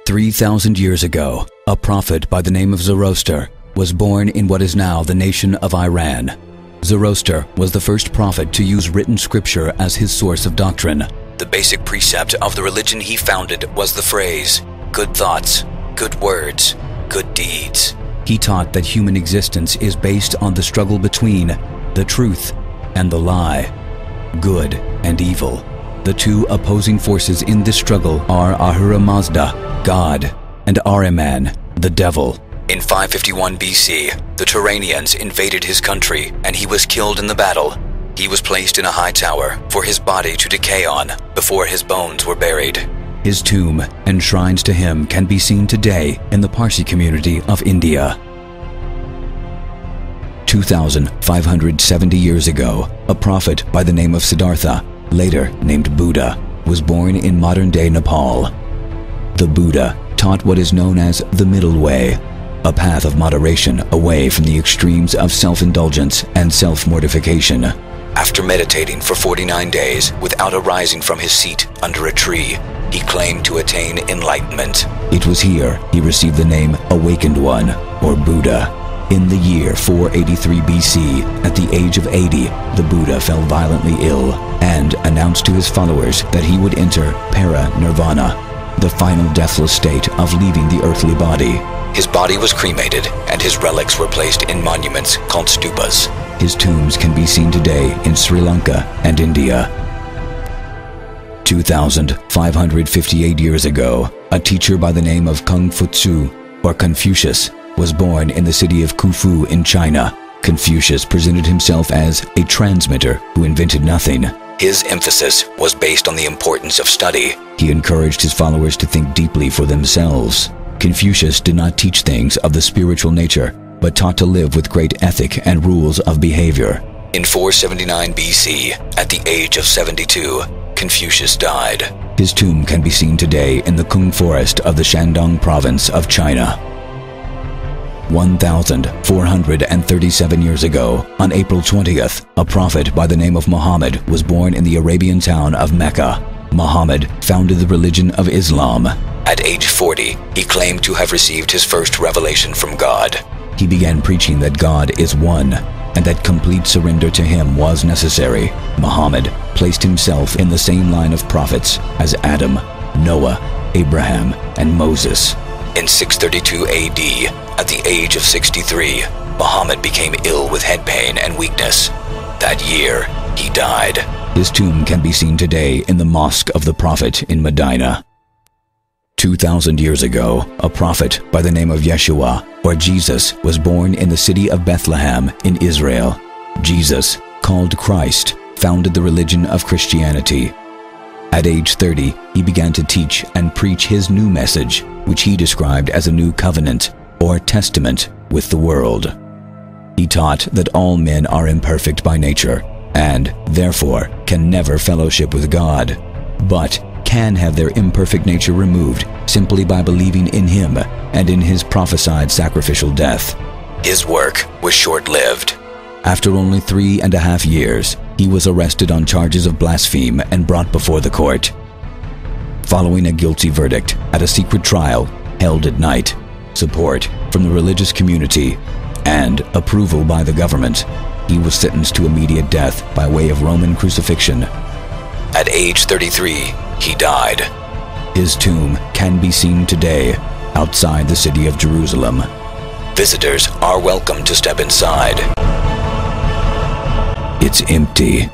3,000 years ago, a prophet by the name of Zoroaster was born in what is now the nation of Iran. Zoroaster was the first prophet to use written scripture as his source of doctrine. The basic precept of the religion he founded was the phrase, "Good thoughts, good words, good deeds." He taught that human existence is based on the struggle between the truth and the lie, good and evil. The two opposing forces in this struggle are Ahura Mazda, God, and Ahriman, the devil. In 551 BC, the Turanians invaded his country and he was killed in the battle. He was placed in a high tower for his body to decay on before his bones were buried. His tomb and shrines to him can be seen today in the Parsi community of India. 2,570 years ago, a prophet by the name of Siddhartha, later named Buddha, was born in modern-day Nepal. The Buddha taught what is known as the middle way, a path of moderation away from the extremes of self-indulgence and self-mortification. After meditating for 49 days without arising from his seat under a tree, he claimed to attain enlightenment. It was here he received the name Awakened One, or Buddha. In the year 483 BC, at the age of 80, the Buddha fell violently ill and announced to his followers that he would enter para-nirvana, the final deathless state of leaving the earthly body. His body was cremated and his relics were placed in monuments called stupas. His tombs can be seen today in Sri Lanka and India. 2,558 years ago, a teacher by the name of Kung Fu Tzu, or Confucius, was born in the city of Khufu in China. Confucius presented himself as a transmitter who invented nothing. His emphasis was based on the importance of study. He encouraged his followers to think deeply for themselves. Confucius did not teach things of the spiritual nature, but taught to live with great ethic and rules of behavior. In 479 BC, at the age of 72, Confucius died. His tomb can be seen today in the Kung Forest of the Shandong province of China. 1,437 years ago, on April 20th, a prophet by the name of Muhammad was born in the Arabian town of Mecca. Muhammad founded the religion of Islam. At age 40, he claimed to have received his first revelation from God. He began preaching that God is one, and that complete surrender to him was necessary. Muhammad placed himself in the same line of prophets as Adam, Noah, Abraham, and Moses. In 632 AD, at the age of 63, Muhammad became ill with head pain and weakness. That year, he died. His tomb can be seen today in the Mosque of the Prophet in Medina. 2,000 years ago, a prophet by the name of Yeshua, or Jesus, was born in the city of Bethlehem in Israel. Jesus, called Christ, founded the religion of Christianity. At age 30, he began to teach and preach his new message, which he described as a new covenant, or testament, with the world. He taught that all men are imperfect by nature, and, therefore, can never fellowship with God, but can have their imperfect nature removed simply by believing in him and in his prophesied sacrificial death. His work was short-lived. After only 3.5 years, he was arrested on charges of blasphemy and brought before the court. Following a guilty verdict at a secret trial held at night, support from the religious community, and approval by the government, he was sentenced to immediate death by way of Roman crucifixion. At age 33, he died. His tomb can be seen today outside the city of Jerusalem. Visitors are welcome to step inside. It's empty.